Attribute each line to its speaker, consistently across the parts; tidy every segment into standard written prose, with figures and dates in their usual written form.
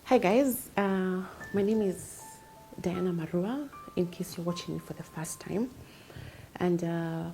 Speaker 1: Hi guys, my name is Diana Marua, in case you're watching me for the first time. And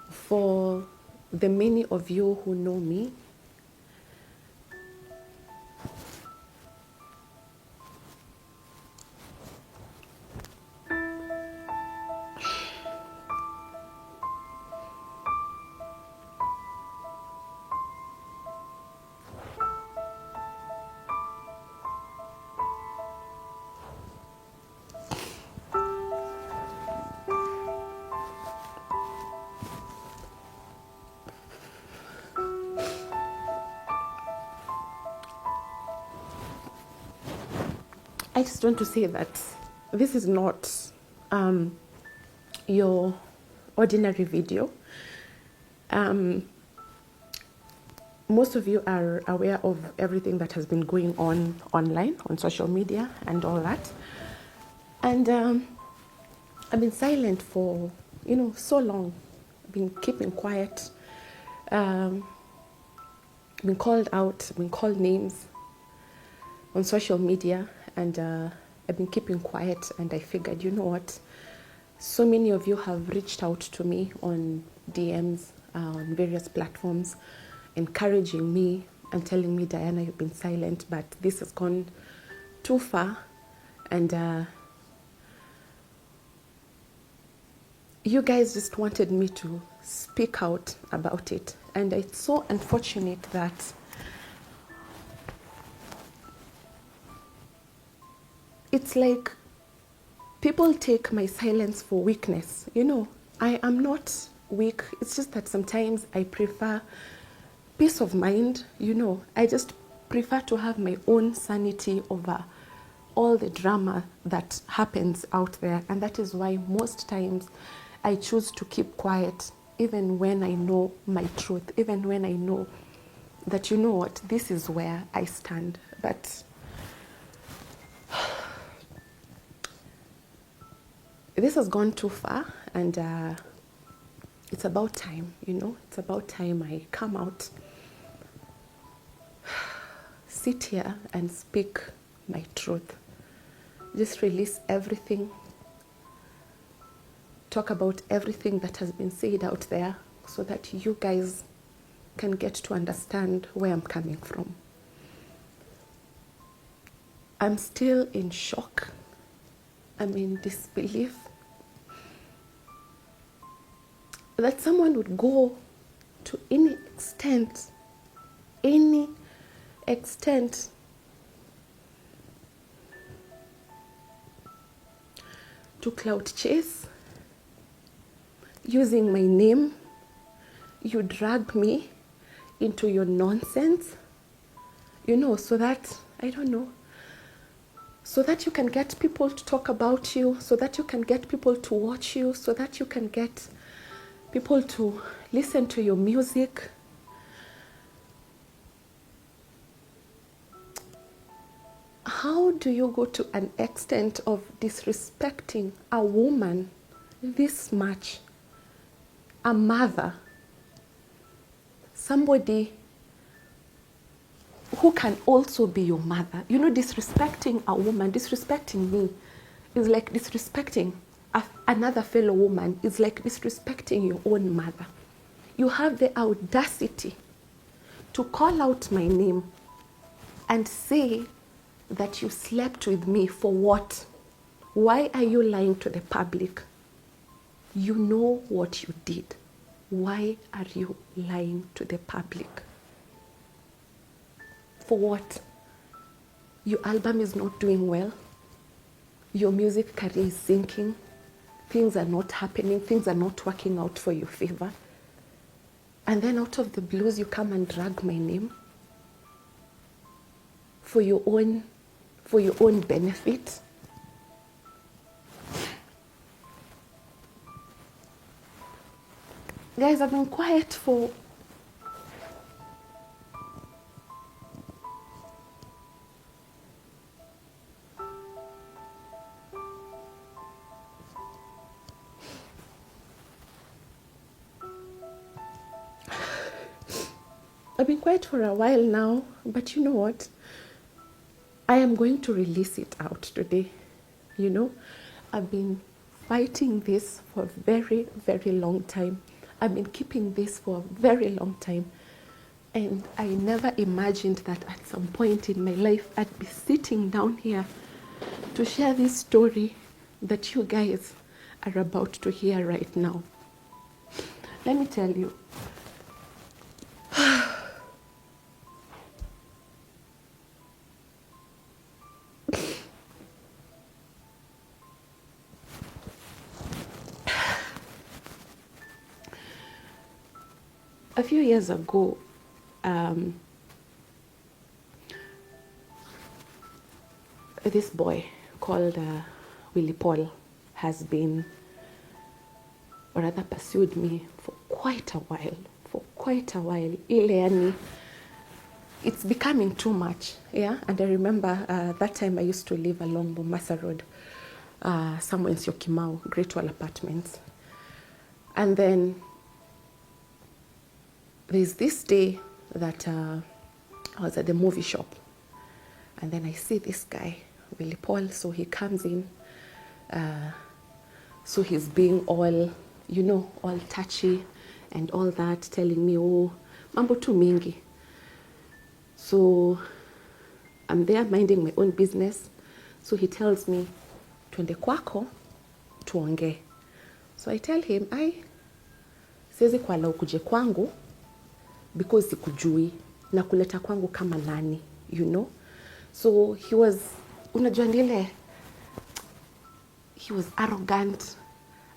Speaker 1: for the many of you who know me, I just want to say that this is not your ordinary video. Most of you are aware of everything that has been going on online, on social media and all that. And I've been silent for, so long. I've been keeping quiet, been called out, been called names on social media, and I've been keeping quiet. And I figured, you know what? So many of you have reached out to me on DMs, on various platforms, encouraging me and telling me, Diana, you've been silent, but this has gone too far. And you guys just wanted me to speak out about it. And it's so unfortunate that it's like people take my silence for weakness. I am not weak. It's just that sometimes I prefer peace of mind. I just prefer to have my own sanity over all the drama that happens out there. And that is why most times I choose to keep quiet, even when I know my truth, even when I know that, this is where I stand. But this has gone too far, and it's about time, it's about time I come out, sit here and speak my truth. Just release everything, talk about everything that has been said out there so that you guys can get to understand where I'm coming from. I'm still in shock. I'm in disbelief that someone would go to any extent to clout chase using my name. You drag me into your nonsense, so that, I don't know, so that you can get people to talk about you, so that you can get people to watch you, so that you can get people to listen to your music. How do you go to an extent of disrespecting a woman this much? A mother, somebody who can also be your mother. Disrespecting a woman, disrespecting me, is like disrespecting another fellow woman, is like disrespecting your own mother. You have the audacity to call out my name and say that you slept with me. For what? Why are you lying to the public? You know what you did. Why are you lying to the public? For what? Your album is not doing well. Your music career is sinking. Things are not happening. Things are not working out for your favor. And then out of the blues, you come and drag my name for your own benefit. Guys, I've been quiet for a while now, but you know what? I am going to release it out today. You know, I've been fighting this for a very, very long time. I've been keeping this for a very long time. And I never imagined that at some point in my life I'd be sitting down here to share this story that you guys are about to hear right now. Let me tell you. A few years ago, this boy called Willy has been, or rather pursued me for quite a while. Ile yani, it's becoming too much, yeah? And I remember that time I used to live along Mombasa Road, somewhere in Syokimau, Great Wall Apartments. And then there's this day that I was at the movie shop, and then I see this guy, Willy Paul, so he comes in, so he's being all, you know, all touchy and all that, telling me, oh, mambo tu mingi. So I'm there minding my own business, so he tells me, twende kwako, tuonge. So I tell him, siwezi kuala ukuje kwangu, because sikujui na kuleta kwangu kama nani, you know. So he was, unajua ndile, he was arrogant,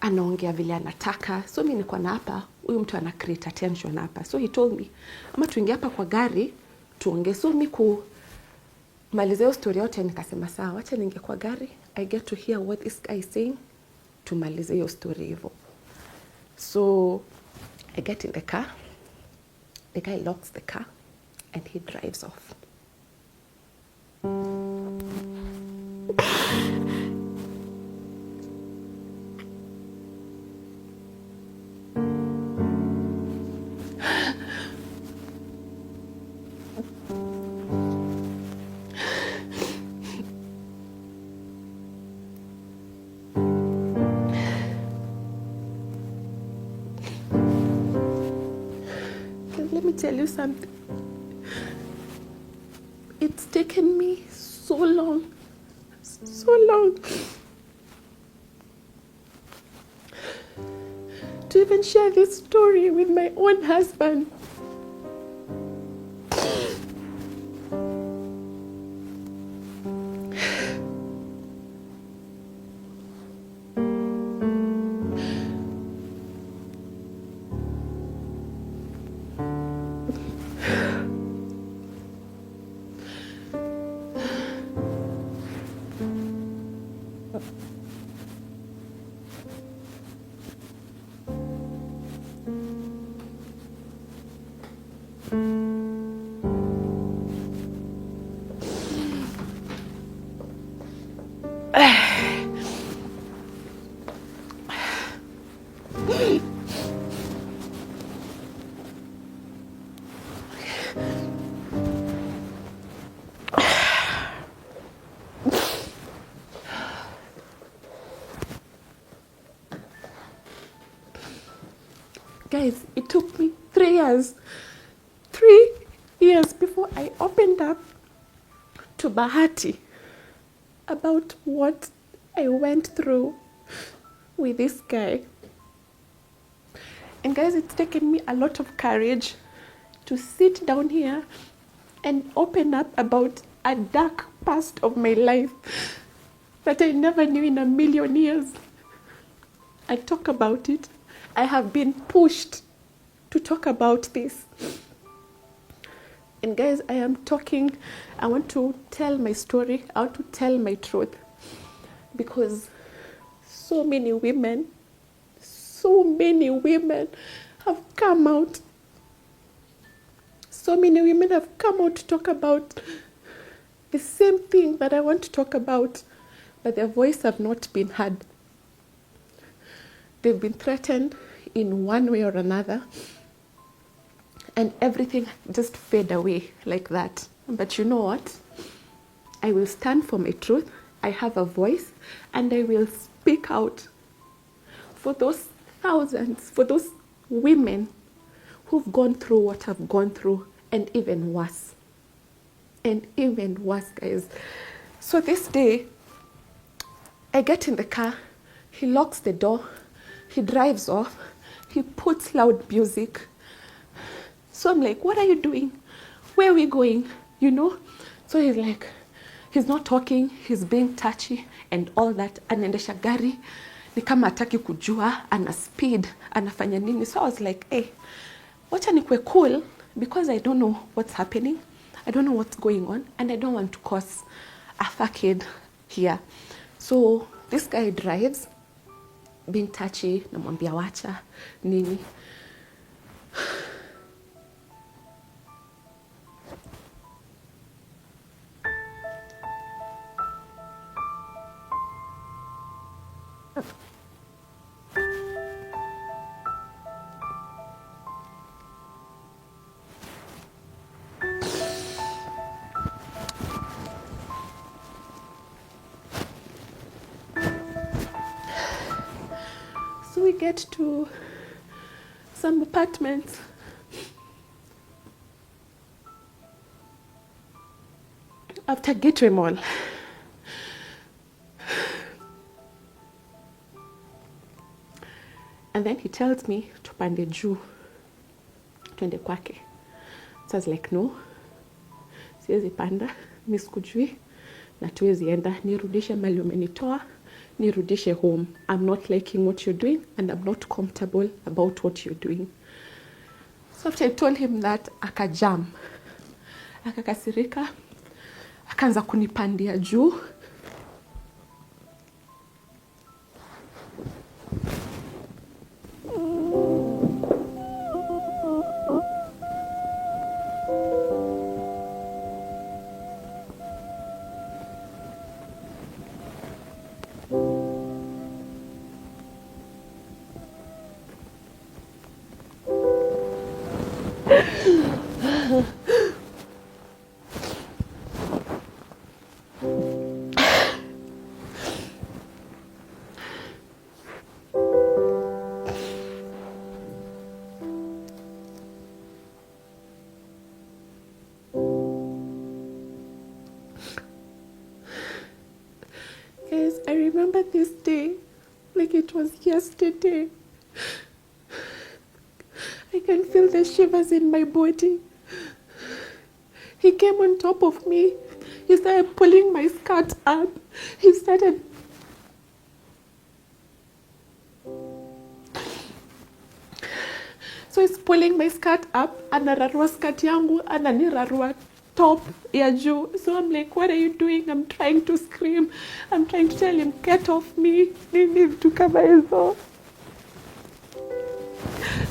Speaker 1: anaongea vile anataka. So mimi niko na hapa, huyu mtu ana create attention hapa. So he told me, ama tuingie hapa kwa gari tuongee. So mimi kumaliza hiyo story yote nikasema sawa, acha niingie kwa gari, I get to hear what this guy is saying, tumalize hiyo story hivyo. So I get in the car. The guy locks the car and he drives off. Let me tell you something. It's taken me so long to even share this story with my own husband. Guys, it took me 3 years. 3 years before I opened up to Bahati about what I went through with this guy. And guys, it's taken me a lot of courage to sit down here and open up about a dark past of my life that I never knew in a million years. I talk about it. I have been pushed to talk about this. And guys, I want to tell my story, I want to tell my truth. Because so many women have come out. So many women have come out to talk about the same thing that I want to talk about, but their voice have not been heard. They've been threatened in one way or another, and everything just fade away like that. But you know what? I will stand for my truth. I have a voice and I will speak out for those thousands, for those women who've gone through what I've gone through, and even worse. And even worse, guys. So this day, I get in the car, he locks the door, he drives off, he puts loud music. So I'm like, what are you doing? Where are we going? You know? So he's like, he's not talking, he's being touchy and all that. Anaendesha gari, ni kama hataki kujua, ana speed, anafanya nini. So I was like, hey, wacha nikwe cool, because I don't know what's happening. I don't know what's going on, and I don't want to cause a facade here. So this guy drives, being touchy, namwambia wacha, nini. So we get to some apartments. After Gateway Mall. And then he tells me tupande juu, twende kwake. So I was like, no, siwezi panda, mimi sikujui, na tuwezi enda, nirudishe mali umenitoa, nirudishe home. I'm not liking what you're doing, and I'm not comfortable about what you're doing. So after I told him that, akajam, akakasirika, akaanza kunipandia juu. Guys, I remember this day like it was yesterday. I can feel the shivers in my body. He came on top of me. He started pulling my skirt up. He started... So he's pulling my skirt up, anararua skirt yangu, ananirarua top ya juu. So I'm like, what are you doing? I'm trying to scream. I'm trying to tell him, get off me. Nini vitu kama hizo.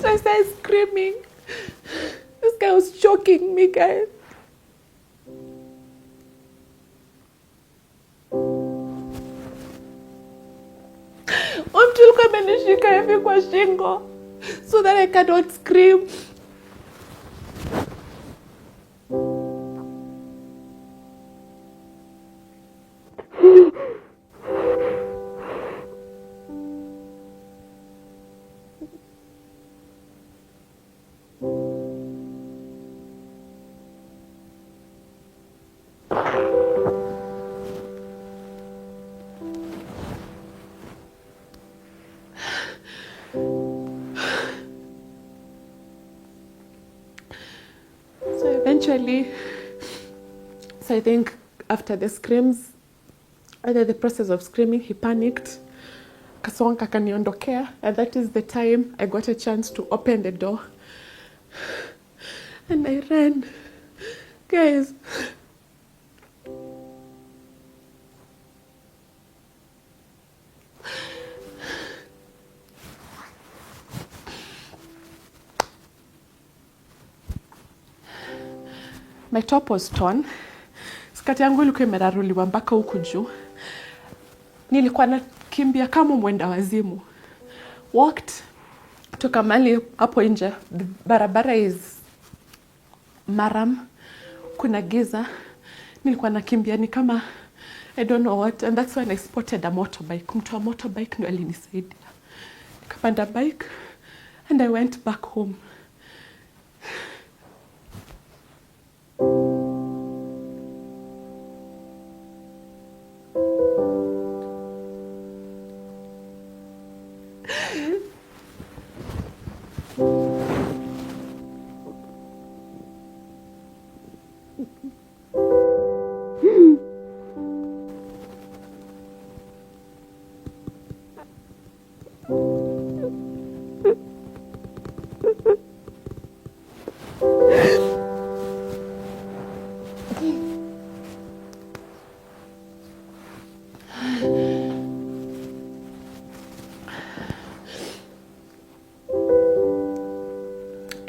Speaker 1: So I started screaming. This guy was choking me, guys. Mtu alikuwa amenishika hivi kwa shingo so that I cannot scream. Eventually, so I think after the screams, either the process of screaming, he panicked. Kasonga kaniondokea, and that is the time I got a chance to open the door. And I ran. Guys, my top was torn. Skati yangu ilikuwa imeraruliwa mpaka huku juu. Nilikuwa nakimbia kama mwenda wazimu. Walked toka mali hapo nje. Barabara is maram. Kuna giza. nilikuwa nakimbia ni kama I don't know what, and that's when I spotted a motorbike. Mtu wa motorbike ndio alinisaidia. Nikapanda bike and I went back home.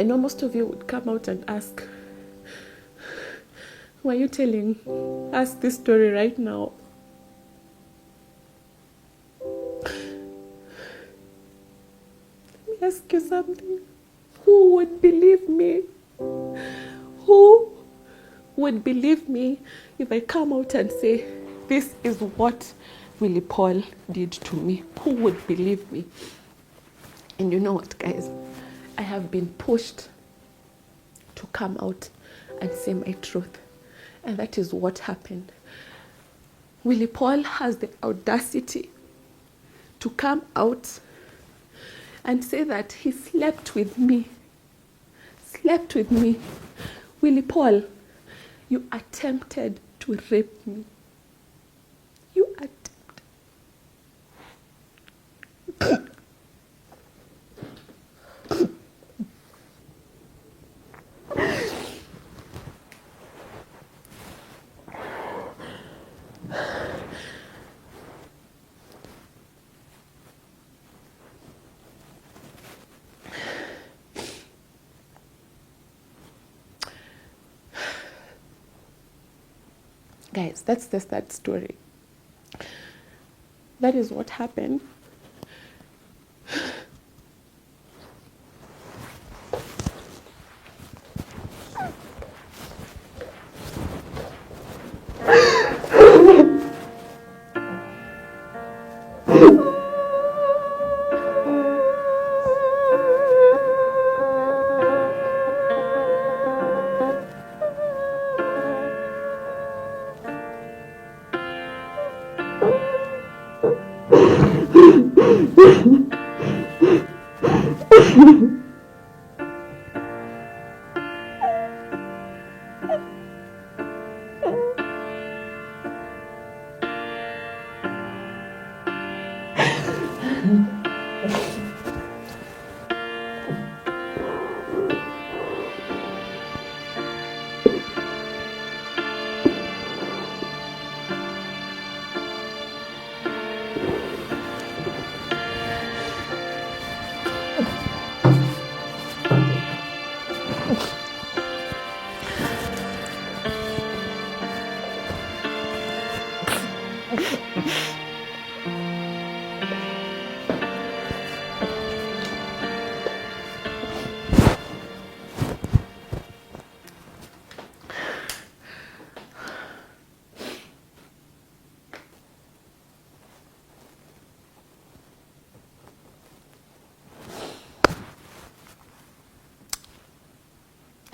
Speaker 1: I know most of you would come out and ask, why are you telling us this story right now? Let me ask you something. Who would believe me? Who would believe me if I come out and say, this is what Willy Paul did to me? Who would believe me? And you know what, guys? I have been pushed to come out and say my truth. And that is what happened. Willy Paul has the audacity to come out and say that he slept with me. Slept with me. Willy Paul, you attempted to rape me. You attempted. Guys, that's the sad story. That is what happened.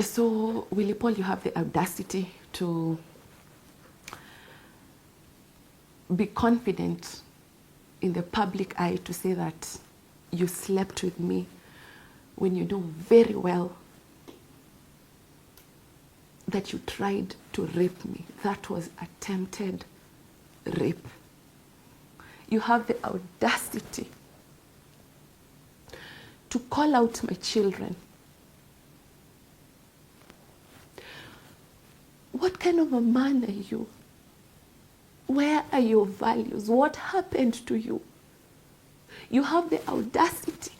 Speaker 1: So, Willy Paul, you have the audacity to be confident in the public eye to say that you slept with me when you know very well that you tried to rape me. That was attempted rape. You have the audacity to call out my children. What kind of a man are you? Where are your values? What happened to you? You have the audacity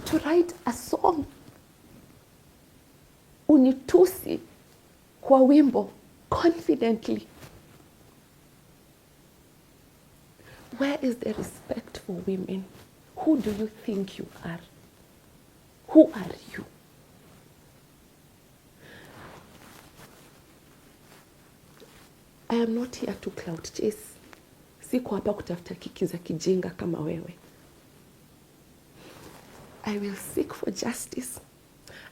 Speaker 1: to write a song unitusi kwa wimbo confidently. Where is the respect for women? Who do you think you are? Who are you? am not here to cloud chase. Siko hapa kutafuta kiki za kijinga kama wewe. I will seek for justice.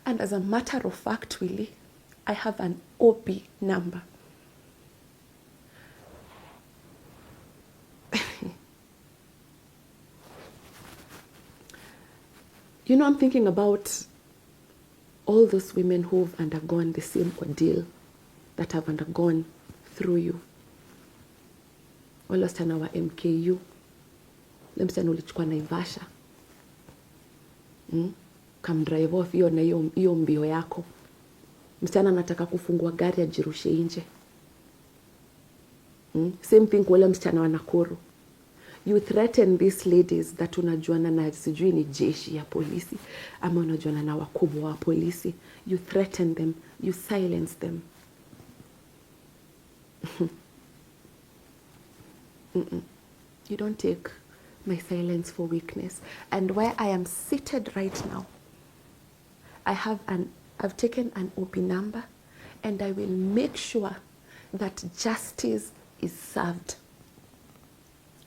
Speaker 1: And as a matter of fact, Willy, I have an OB number. You know, I'm thinking about all those women who've undergone the same ordeal that have undergone through you. Wale wasichana wa MKU, ule msichana ulichukua Naivasha, kamdrive off hiyo na hiyo mbio yako. Msichana anataka kufungua gari ajirushe nje. Same thing kwa ule msichana wa Nakuru. You threaten these ladies that unajuana na sijui ni jeshi ya polisi ama unajuana na wakubwa wa polisi. You threaten them, you silence them. You don't take my silence for weakness. And where I am seated right now, I've taken an OP number, and I will make sure that justice is served.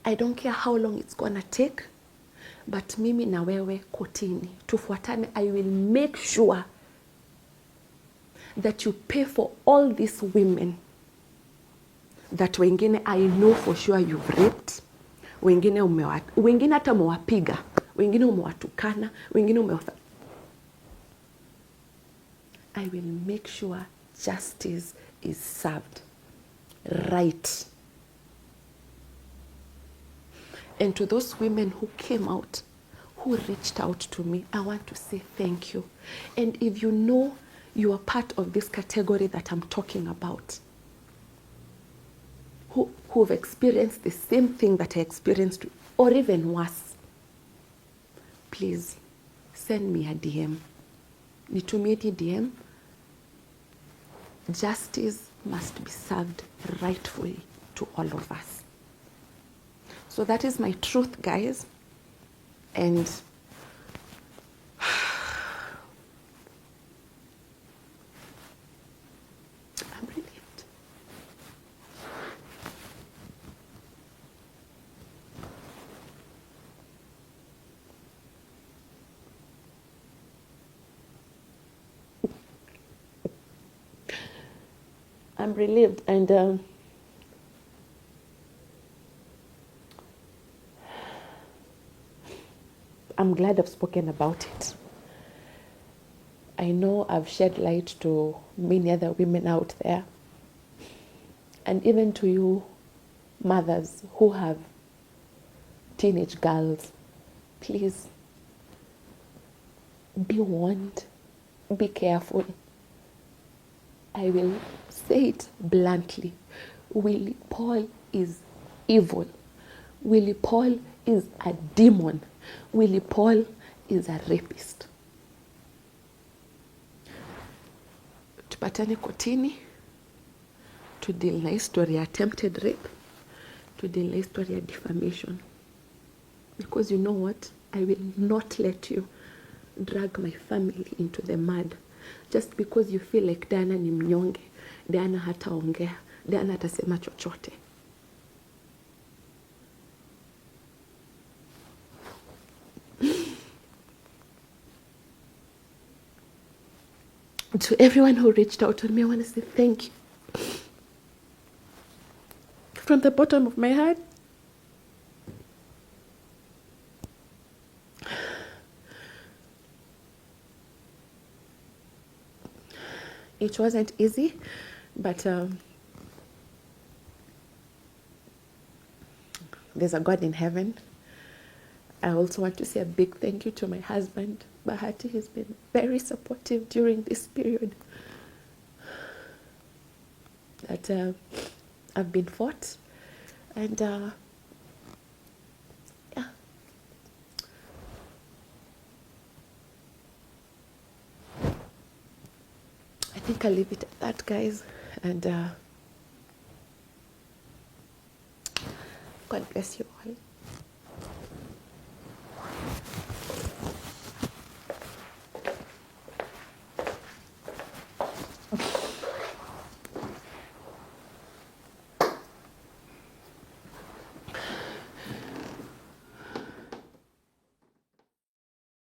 Speaker 1: I don't care how long it's gonna take, but mimi na wewe kotini tufuatane. I will make sure that you pay for all these women that wengine I know for sure you've raped, wengine hata umewapiga, wengine umewatukana, wengine I will make sure justice is served right. And to those women who came out, who reached out to me, I want to say thank you. And if you know you are part of this category that I'm talking about, who've experienced the same thing that I experienced, or even worse, please send me a DM. Nitumie DM. Justice must be served rightfully to all of us. So that is my truth, guys. And I'm relieved. I'm relieved, and I'm glad I've spoken about it. I know I've shed light to many other women out there, and even to you mothers who have teenage girls. Please be warned, be careful. I will say it bluntly. Willy Paul is evil. Willy Paul is a demon. Willy Paul is a rapist. Tupatane kotini to deal na story ya attempted rape, to deal na story ya defamation. Because you know what? I will not let you drag my family into the mud just because you feel like Diana ni mnyonge, Diana hataongea, Diana hatasema chochote. To everyone who reached out to me, I want to say thank you. From the bottom of my heart. It wasn't easy, but there's a God in heaven. I also want to say a big thank you to my husband, Bahati. He's been very supportive during this period that I've been fought. And yeah. I think I'll leave it at that, guys. And God bless you all.